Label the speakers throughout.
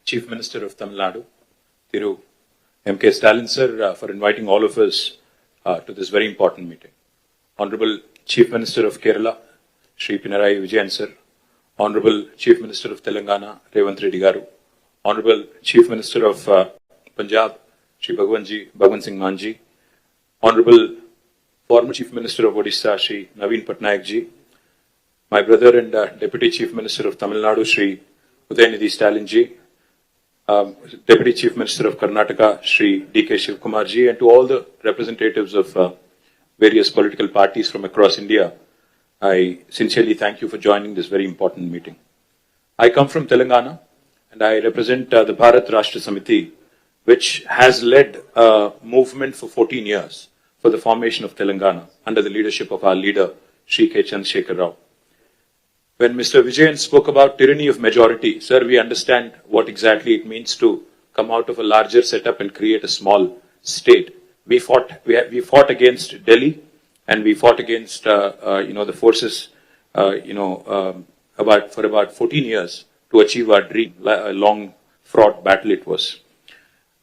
Speaker 1: Chief Minister of Tamil Nadu, Thiru M.K. Stalin sir, for inviting all of us to this very important meeting. Honorable Chief Minister of Kerala, Shri Pinarayi Vijayan sir, Honorable Chief Minister of Telangana, Revanth Reddy Garu, Honorable Chief Minister of Punjab, Shri Bhagwan Singh Manji, Honorable former Chief Minister of Odisha, Shri Naveen Patnaik ji, my brother and Deputy Chief Minister of Tamil Nadu, Shri Udayanidhi Stalin ji, Deputy Chief Minister of Karnataka, Shri D.K. Shivkumar ji, and to all the representatives of various political parties from across India, I sincerely thank you for joining this very important meeting. I come from Telangana and I represent the Bharat Rashtra Samiti, which has led a movement for 14 years for the formation of Telangana under the leadership of our leader, Shri K. Chandrasekhar Rao. When Mr. Vijayan spoke about tyranny of majority, sir, we understand what exactly it means to come out of a larger setup and create a small state. We fought against Delhi, and we fought against the forces for about 14 years to achieve our dream. A long fraught battle it was.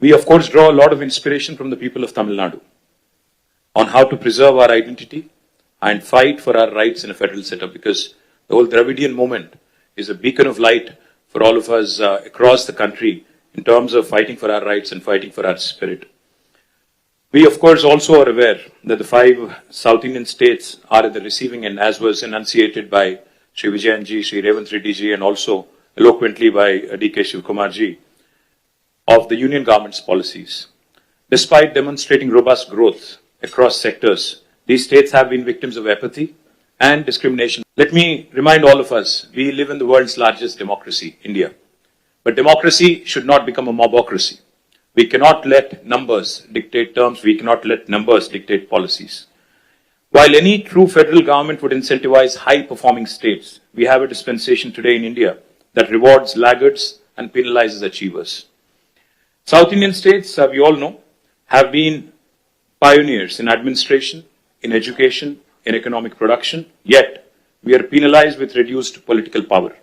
Speaker 1: We of course draw a lot of inspiration from the people of Tamil Nadu on how to preserve our identity and fight for our rights in a federal setup, because the whole Dravidian movement is a beacon of light for all of us across the country in terms of fighting for our rights and fighting for our spirit. We, of course, also are aware that the 5 South Indian states are at the receiving end, as was enunciated by Shri Vijayan ji, Shri Revanth Reddy ji, and also eloquently by D.K. Shivkumar ji, of the union government's policies. Despite demonstrating robust growth across sectors, these states have been victims of apathy and discrimination. Let me remind all of us, we live in the world's largest democracy, India. But democracy should not become a mobocracy. We cannot let numbers dictate terms. We cannot let numbers dictate policies. While any true federal government would incentivize high-performing states, we have a dispensation today in India that rewards laggards and penalizes achievers. South Indian states, we all know, have been pioneers in administration, in education, in economic production, yet we are penalized with reduced political power.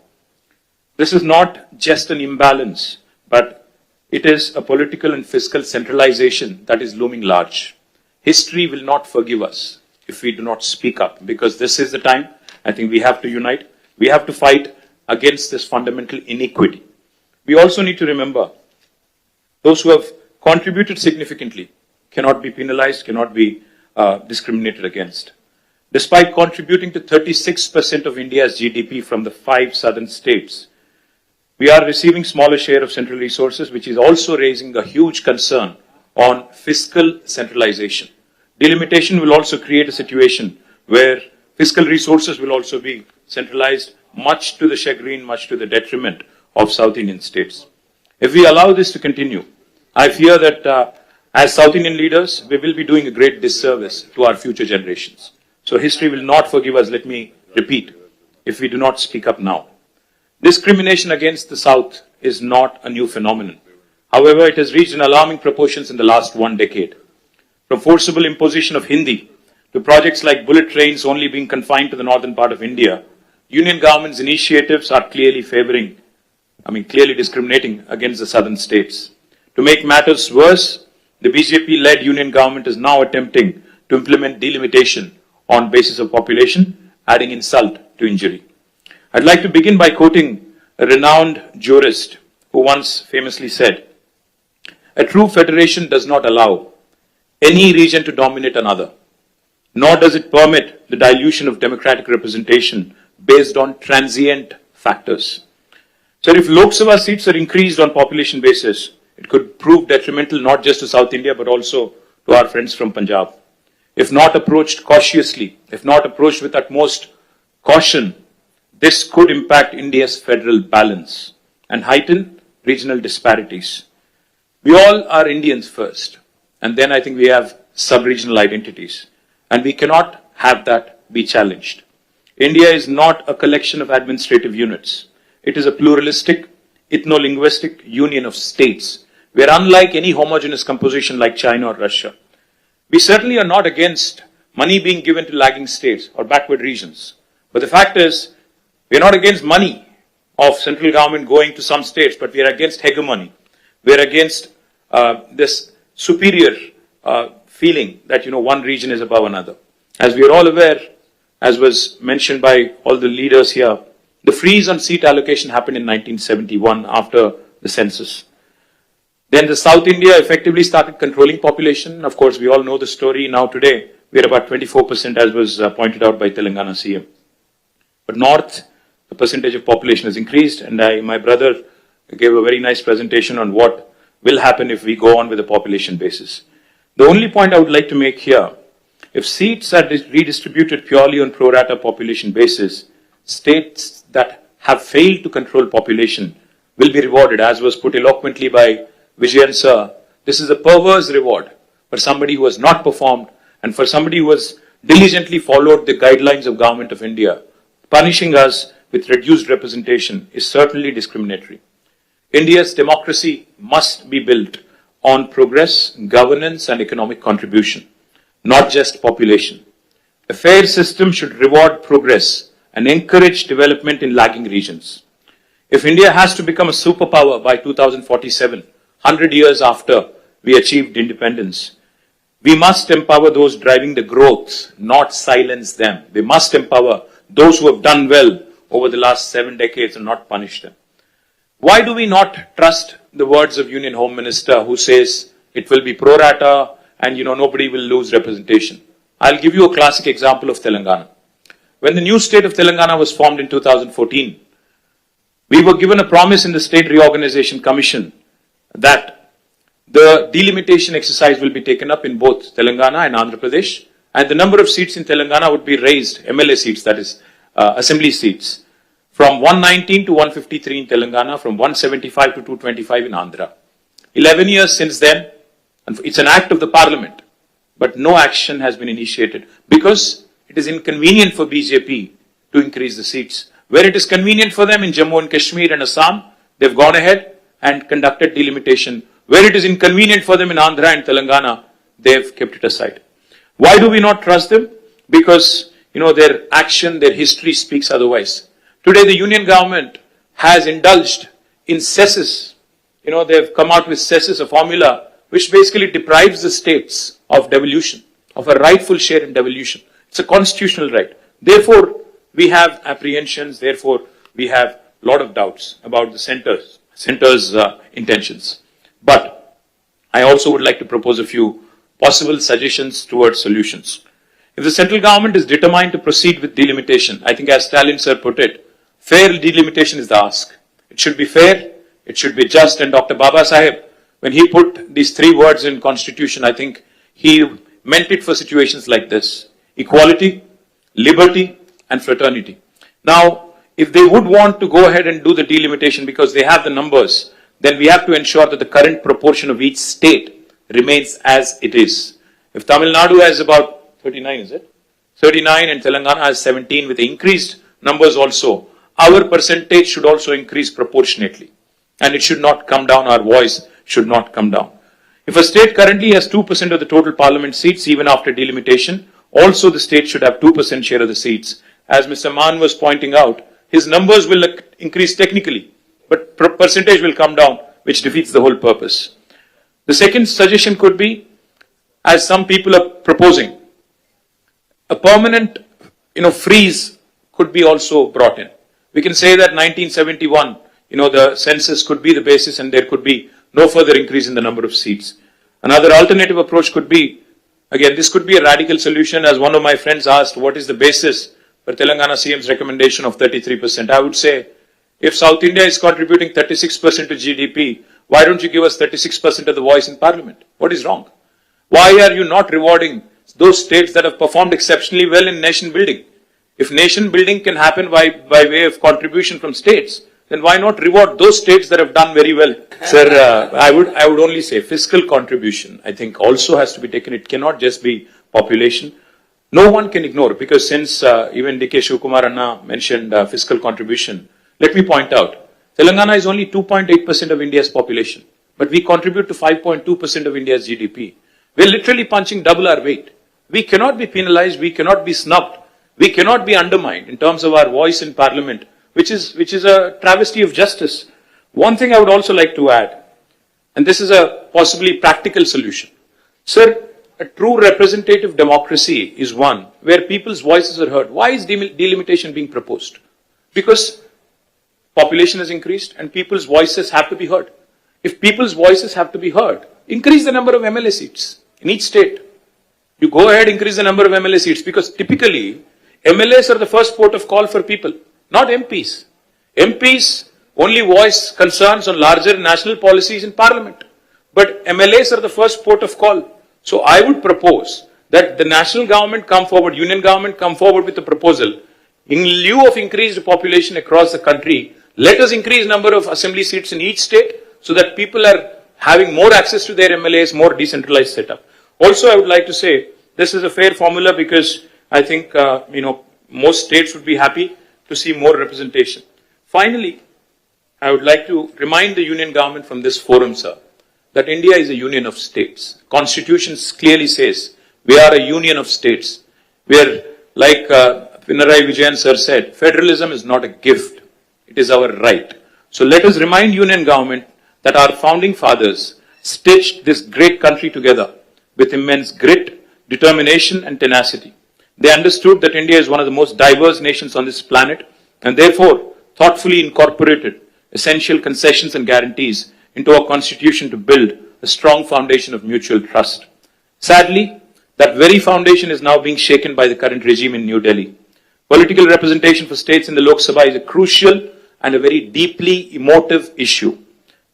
Speaker 1: This is not just an imbalance, but it is a political and fiscal centralization that is looming large. History will not forgive us if we do not speak up, because this is the time I think we have to unite. We have to fight against this fundamental inequity. We also need to remember those who have contributed significantly cannot be penalized, cannot be discriminated against. Despite contributing to 36% of India's GDP from the 5 southern states, we are receiving smaller share of central resources, which is also raising a huge concern on fiscal centralization. Delimitation will also create a situation where fiscal resources will also be centralized, much to the chagrin, much to the detriment of South Indian states. If we allow this to continue, I fear that as South Indian leaders, we will be doing a great disservice to our future generations. So history will not forgive us, let me repeat, if we do not speak up now. Discrimination against the South is not a new phenomenon. However, it has reached an alarming proportions in the last 1 decade. From forcible imposition of Hindi to projects like bullet trains only being confined to the northern part of India, union government's initiatives are clearly clearly discriminating against the southern states. To make matters worse, the BJP-led union government is now attempting to implement delimitation on basis of population, adding insult to injury. I'd like to begin by quoting a renowned jurist who once famously said, "A true federation does not allow any region to dominate another, nor does it permit the dilution of democratic representation based on transient factors." So if Lok Sabha seats are increased on population basis, it could prove detrimental not just to South India but also to our friends from Punjab. If not approached cautiously, if not approached with utmost caution, this could impact India's federal balance and heighten regional disparities. We all are Indians first, and then I think we have sub-regional identities, and we cannot have that be challenged. India is not a collection of administrative units. It is a pluralistic, ethno-linguistic union of states. We are unlike any homogeneous composition like China or Russia. We certainly are not against money being given to lagging states or backward regions. But the fact is, we are not against money of central government going to some states, but we are against hegemony. We are against this superior feeling that, one region is above another. As we are all aware, as was mentioned by all the leaders here, the freeze on seat allocation happened in 1971 after the census. Then the South India effectively started controlling population. Of course, we all know the story. Now today, we are about 24%, as was pointed out by Telangana CM. But North, the percentage of population has increased, and my brother gave a very nice presentation on what will happen if we go on with the population basis. The only point I would like to make here, if seats are redistributed purely on pro rata population basis, states that have failed to control population will be rewarded, as was put eloquently by Vijayan sir. This is a perverse reward for somebody who has not performed and for somebody who has diligently followed the guidelines of Government of India. Punishing us with reduced representation is certainly discriminatory. India's democracy must be built on progress, governance and economic contribution, not just population. A fair system should reward progress and encourage development in lagging regions. If India has to become a superpower by 2047, 100 years after we achieved independence, we must empower those driving the growth, not silence them. We must empower those who have done well over the last 7 decades and not punish them. Why do we not trust the words of Union Home Minister who says it will be pro rata and nobody will lose representation? I'll give you a classic example of Telangana. When the new state of Telangana was formed in 2014, we were given a promise in the State Reorganization Commission that the delimitation exercise will be taken up in both Telangana and Andhra Pradesh, and the number of seats in Telangana would be raised, MLA seats, that is, assembly seats, from 119 to 153 in Telangana, from 175 to 225 in Andhra. 11 years since then, and it's an act of the parliament, but no action has been initiated because it is inconvenient for BJP to increase the seats. Where it is convenient for them in Jammu and Kashmir and Assam, they've gone ahead and conducted delimitation. Where it is inconvenient for them in Andhra and Telangana, they've kept it aside. Why do we not trust them? Because, their action, their history speaks otherwise. Today, the union government has indulged in cesses. They've come out with cesses, a formula which basically deprives the states of devolution, of a rightful share in devolution. It's a constitutional right. Therefore, we have apprehensions. Therefore, we have a lot of doubts about the center's intentions. But I also would like to propose a few possible suggestions towards solutions. If the central government is determined to proceed with delimitation, I think as Stalin sir put it, fair delimitation is the ask. It should be fair, it should be just, and Dr. Baba Saheb, when he put these 3 words in constitution, I think he meant it for situations like this: equality, liberty, and fraternity. Now, if they would want to go ahead and do the delimitation because they have the numbers, then we have to ensure that the current proportion of each state remains as it is. If Tamil Nadu has about 39, is it? 39 and Telangana has 17 with increased numbers also, our percentage should also increase proportionately. And it should not come down, our voice should not come down. If a state currently has 2% of the total parliament seats, even after delimitation, also the state should have 2% share of the seats. As Mr. Mann was pointing out, his numbers will increase technically, but percentage will come down, which defeats the whole purpose. The second suggestion could be, as some people are proposing, a permanent, freeze could be also brought in. We can say that 1971, the census could be the basis and there could be no further increase in the number of seats. Another alternative approach could be, again, this could be a radical solution. As one of my friends asked, what is the basis for Telangana CM's recommendation of 33%? I would say, if South India is contributing 36% to GDP, why don't you give us 36% of the voice in parliament? What is wrong? Why are you not rewarding those states that have performed exceptionally well in nation building? If nation building can happen by way of contribution from states, then why not reward those states that have done very well? Sir, I would only say fiscal contribution, I think, also has to be taken. It cannot just be population. No one can ignore, because since even D.K. Shivkumar Anna mentioned fiscal contribution, let me point out, Telangana is only 2.8% of India's population, but we contribute to 5.2% of India's GDP. We're literally punching double our weight. We cannot be penalized, we cannot be snubbed, we cannot be undermined in terms of our voice in parliament which is a travesty of justice. One thing I would also like to add, and this is a possibly practical solution. Sir, a true representative democracy is one where people's voices are heard. Why is delimitation being proposed? Because population has increased and people's voices have to be heard. If people's voices have to be heard, increase the number of MLA seats in each state. You go ahead, increase the number of MLA seats, because typically MLAs are the first port of call for people, not MPs. MPs only voice concerns on larger national policies in parliament. But MLAs are the first port of call. So I would propose that the national government come forward, union government come forward with a proposal. In lieu of increased population across the country, let us increase number of assembly seats in each state so that people are having more access to their MLAs, more decentralized setup. Also, I would like to say this is a fair formula because I think most states would be happy to see more representation. Finally, I would like to remind the union government from this forum, sir, that India is a union of states. Constitution clearly says we are a union of states. We are, like Pinarayi Vijayan sir said, federalism is not a gift. It is our right. So let us remind union government that our founding fathers stitched this great country together with immense grit, determination and tenacity. They understood that India is one of the most diverse nations on this planet and therefore thoughtfully incorporated essential concessions and guarantees into our constitution to build a strong foundation of mutual trust. Sadly, that very foundation is now being shaken by the current regime in New Delhi. Political representation for states in the Lok Sabha is a crucial and a very deeply emotive issue.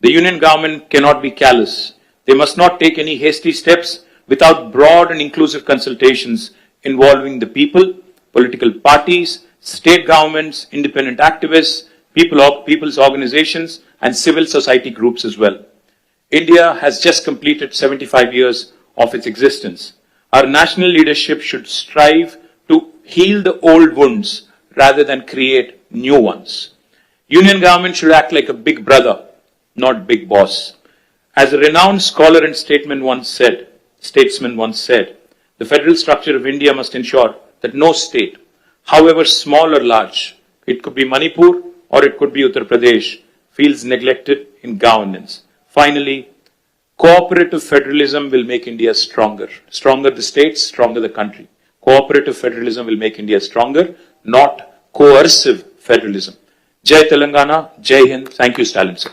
Speaker 1: The union government cannot be callous. They must not take any hasty steps without broad and inclusive consultations involving the people, political parties, state governments, independent activists, people's organizations, and civil society groups as well. India has just completed 75 years of its existence. Our national leadership should strive to heal the old wounds rather than create new ones. Union government should act like a big brother, not big boss. As a renowned scholar and statesman once said, the federal structure of India must ensure that no state, however small or large, it could be Manipur or it could be Uttar Pradesh, feels neglected in governance. Finally, cooperative federalism will make India stronger. Stronger the states, stronger the country. Cooperative federalism will make India stronger, not coercive federalism. Jai Telangana, Jai Hind. Thank you, Stalin sir.